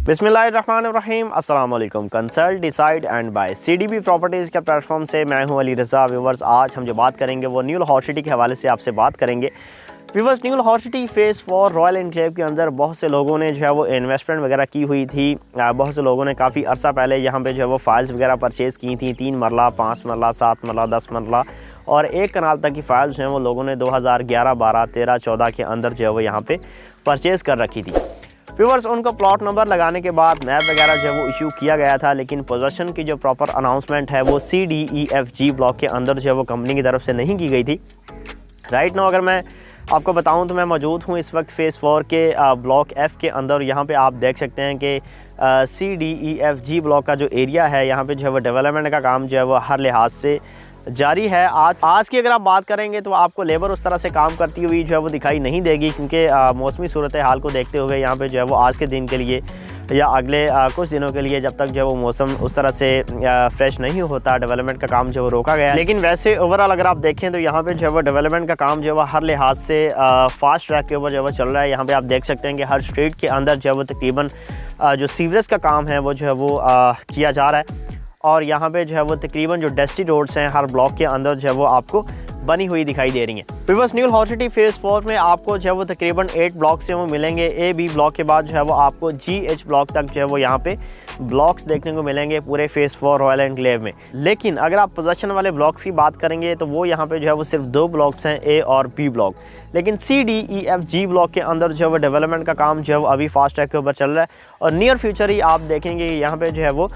बिस्मिल्लाहिर्रहमानिर्रहीम, अस्सलाम वालेकुम। Consult decide and buy CDB properties के प्लेटफॉर्म से मैं हूं अली रज़ा। व्यूवर्स, आज हम जो बात करेंगे वो न्यू लाहौर सिटी के हवाले से आपसे बात करेंगे। Viewers, new Lahore city phase 4 royal enclave के अंदर बहुत से लोगों ने जो है वो इन्वेस्टमेंट वगैरह की हुई थी। बहुत से लोगों ने काफ़ी अरसा पहले यहाँ पे जो है वो फाइल्स वगैरह परचेज़ की थी। 3 मरला, 5 मरला, 7 मरला, 10 मरला और 1 कनाल तक की फाइल्स जो हैं वो लोगों ने 2011, 12, 13, 14 के अंदर जो है वो यहाँ पे परचेज़ कर रखी थी। व्यूवर्स, उनको प्लॉट नंबर लगाने के बाद मैप वगैरह जो है वो इशू किया गया था, लेकिन पोजीशन की जो प्रॉपर अनाउंसमेंट है वो CDEFG ब्लॉक के अंदर जो है वो कंपनी की तरफ से नहीं की गई थी। राइट नाउ अगर मैं आपको बताऊं तो मैं मौजूद हूं इस वक्त फ़ेज़ 4 के ब्लॉक F के अंदर। यहाँ पे आप देख सकते हैं कि CDEFG ब्लॉक का जो एरिया है यहाँ पे जो है वो डेवलपमेंट का काम जो है वो हर लिहाज से जारी है। आज की अगर आप बात करेंगे तो आपको लेबर उस तरह से काम करती हुई जो है वो दिखाई नहीं देगी, क्योंकि मौसमी सूरत हाल को देखते हुए यहाँ पे जो है वो आज के दिन के लिए या अगले कुछ दिनों के लिए, जब तक जो है वो मौसम उस तरह से फ्रेश नहीं होता, डेवलपमेंट का काम जो है रोका गया है। लेकिन वैसे ओवरऑल अगर आप देखें तो यहाँ पे जो है वो डेवलपमेंट का काम जो है वो हर लिहाज से फास्ट ट्रैक के ऊपर जो है वो चल रहा है। यहाँ पे आप देख सकते हैं कि हर स्ट्रीट के अंदर जो है वो तकरीबन जो सीवरेज का काम है वो जो है वो किया जा रहा है। और यहाँ पे जो है वो तकरीबन जो डस्टी रोड्स हैं हर ब्लॉक के अंदर जो है वो आपको बनी हुई दिखाई दे रही हैं। Viewers, new Lahore city phase 4 में आपको जो है वो तकरीबन 8 ब्लॉक से वो मिलेंगे। A-B ब्लॉक के बाद जो है वो आपको G-H ब्लॉक तक जो है वो यहाँ पे ब्लॉक्स देखने को मिलेंगे पूरे फ़ेज़ 4 रॉयल एनक्लेव में। लेकिन अगर आप पोजीशन वाले ब्लॉक्स की बात करेंगे तो वो यहाँ पे जो है वो सिर्फ 2 ब्लॉक्स हैं, A और B ब्लॉक। लेकिन CDEFG ब्लॉक के अंदर जो है वो डेवलपमेंट का काम जो है वो अभी फास्ट ट्रैक के ऊपर चल रहा है और नियर फ्यूचर ही आप देखेंगे कि यहाँ पे जो है वो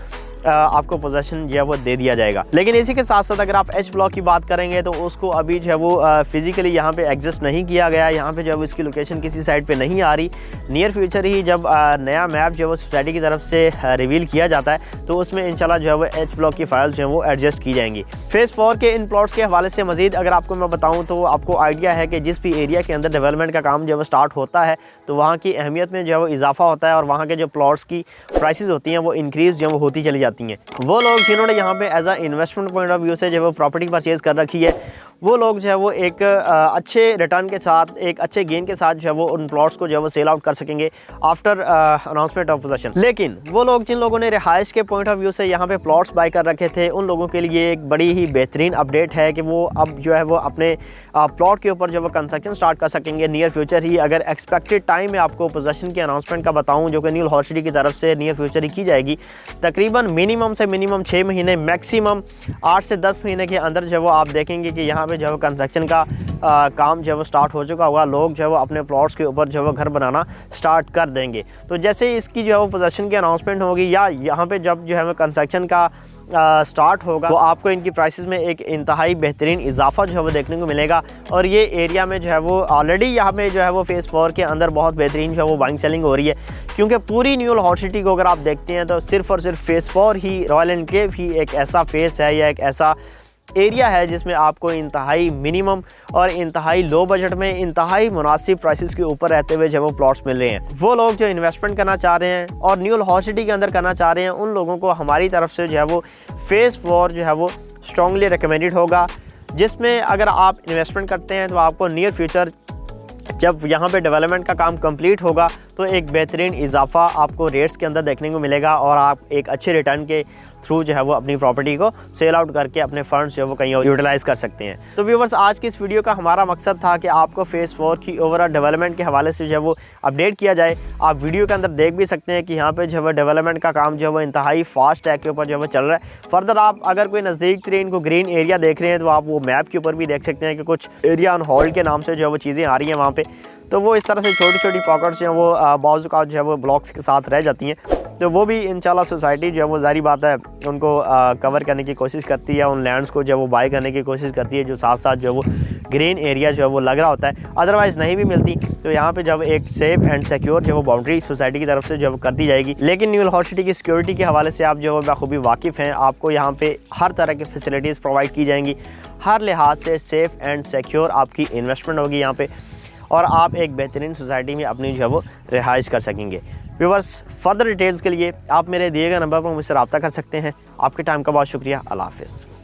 आपको पोजीशन जो है वो दे दिया जाएगा। लेकिन इसी के साथ साथ अगर आप H ब्लॉक की बात करेंगे तो उसको अभी जो है वो फिजिकली यहाँ पे एग्जिस्ट नहीं किया गया। यहाँ पे जो है वो इसकी लोकेशन किसी साइड पे नहीं आ रही। नियर फ्यूचर ही जब नया मैप जो है वो सोसाइटी की तरफ से रिवील किया जाता है तो उसमें इंशाल्लाह जो है वो H ब्लॉक की फाइल्स जो है वो एडजस्ट की जाएंगी। फ़ेज़ 4 के इन प्लॉट्स के हवाले से मजीद अगर आपको मैं बताऊँ तो आपको आइडिया है कि जिस भी एरिया के अंदर डेवलपमेंट का काम जो है वो स्टार्ट होता है तो वहाँ की अहमियत में जो है वो इजाफा होता है और वहाँ के जो प्लॉट्स की प्राइसेस होती हैं वो इंक्रीज़ जो है वो होती चली जाती हैं। वो लोग जिन्होंने यहाँ पे as a investment point of view से जो है वो प्रॉपर्टी परचेज़ कर रखी है, वो लोग जो है वो एक अच्छे रिटर्न के साथ, एक अच्छे गेन के साथ जो है वो उन प्लॉट्स को जो है वो सेल आउट कर सकेंगे आफ्टर अनाउंसमेंट ऑफ पोजीशन। लेकिन वो लोग जिन लोगों ने रिहाइश के पॉइंट ऑफ व्यू से यहाँ पे प्लॉट्स बाय कर रखे थे, उन लोगों के लिए एक बड़ी ही बेहतरीन अपडेट है कि वो अब जो है वो अपने प्लॉट के ऊपर जो है वो कंस्ट्रक्शन स्टार्ट कर सकेंगे नियर फ्यूचर ही। अगर एक्सपेक्टेड टाइम में आपको पोजीशन के अनाउंसमेंट का बताऊँ जो कि न्यू लाहौर सिटी की तरफ से नियर फ्यूचर ही की जाएगी, तकरीबन मिनिमम से मिनिमम 6 महीने, मैक्सिमम 8 से 10 महीने के अंदर जो है वो आप देखेंगे कि यहाँ पे जो है कंस्ट्रक्शन का काम जो है वो स्टार्ट हो चुका होगा। लोग जो है वो अपने प्लॉट्स के ऊपर जो है वो घर बनाना स्टार्ट कर देंगे। तो जैसे ही इसकी जो है वो पोजीशन की अनाउंसमेंट होगी या यहाँ पे जब जो है वो कंस्ट्रक्शन का स्टार्ट होगा तो आपको इनकी प्राइसेस में एक इंतहाई बेहतरीन इजाफा जो है वो देखने को मिलेगा। और ये एरिया में जो है वो ऑलरेडी यहाँ पे जो है वो फ़ेज़ 4 के अंदर बहुत बेहतरीन जो है वो बाइंग सेलिंग हो रही है, क्योंकि पूरी न्यू लाहौर सिटी को अगर आप देखते हैं तो सिर्फ़ और सिर्फ फ़ेज़ 4 ही रॉयल एनक्लेव ही एक ऐसा फ़ेज़ है या एक ऐसा एरिया है जिसमें आपको इंतहाई मिनिमम और इंतहाई लो बजट में इंतहाई मुनासिब प्राइसेस के ऊपर रहते हुए जो वो प्लॉट्स मिल रहे हैं। वो लोग जो इन्वेस्टमेंट करना चाह रहे हैं और न्यू लाहौर सिटी के अंदर करना चाह रहे हैं, उन लोगों को हमारी तरफ से जो है वो फ़ेज़ 4 जो है वो स्ट्रॉन्गली रिकमेंडेड होगा, जिसमें अगर आप इन्वेस्टमेंट करते हैं तो आपको नियर फ्यूचर जब यहाँ पे डेवलपमेंट का काम कंप्लीट होगा तो एक बेहतरीन इजाफा आपको रेट्स के अंदर देखने को मिलेगा और आप एक अच्छे रिटर्न के थ्रू जो है वो अपनी प्रॉपर्टी को सेल आउट करके अपने फंड्स जो है वो कहीं और यूटिलाइज़ कर सकते हैं। तो व्यूवर्स, आज की इस वीडियो का हमारा मकसद था कि आपको फ़ेज़ 4 की ओवरऑल डेवलपमेंट के हवाले से जो है वो अपडेट किया जाए। आप वीडियो के अंदर देख भी सकते हैं कि यहाँ पे जो है वो डेवलपमेंट का काम जो है वो इंतहाई फास्ट ट्रैक के ऊपर जो है वो चल रहा है। फर्दर आप अगर कोई नज़दीक तरीन को ग्रीन एरिया देख रहे हैं तो आप वो मैप के ऊपर भी देख सकते हैं कि कुछ एरिया ऑन होल्ड के नाम से जो है वो चीज़ें आ रही हैं वहाँ पर। तो वो इस तरह से छोटी छोटी पॉकेट्स जो हैं वो बाज़ औक़ात जो है वो ब्लॉक्स के साथ रह जाती हैं। तो वो भी इंशाल्लाह सोसाइटी जो है वो ज़ाहिर बात है उनको कवर करने की कोशिश करती है, उन लैंड्स को जो है वो बाय करने की कोशिश करती है जो साथ साथ जो है वो ग्रीन एरिया जो है वो लग रहा होता है। अदरवाइज़ नहीं भी मिलती तो यहाँ पे जब एक सेफ़ एंड सिक्योर जो है वो बाउंड्री सोसाइटी की तरफ से जो है वो कर दी जाएगी। लेकिन न्यू लाहौर सिटी की सिक्योरिटी के हवाले से आप जो है बखूबी वाकिफ़ हैं। आपको यहाँ पे हर तरह की फैसिलिटीज़ प्रोवाइड की जाएंगी, हर लिहाज से सेफ़ एंड सिक्योर आपकी इन्वेस्टमेंट होगी यहाँ पे और आप एक बेहतरीन सोसाइटी में अपनी जो है वो रिहाइश कर सकेंगे। व्यूवर्स, फर्दर डिटेल्स के लिए आप मेरे दिए गए नंबर पर मुझसे रब्ता कर सकते हैं। आपके टाइम का बहुत शुक्रिया। अल्लाह हाफ़िज़।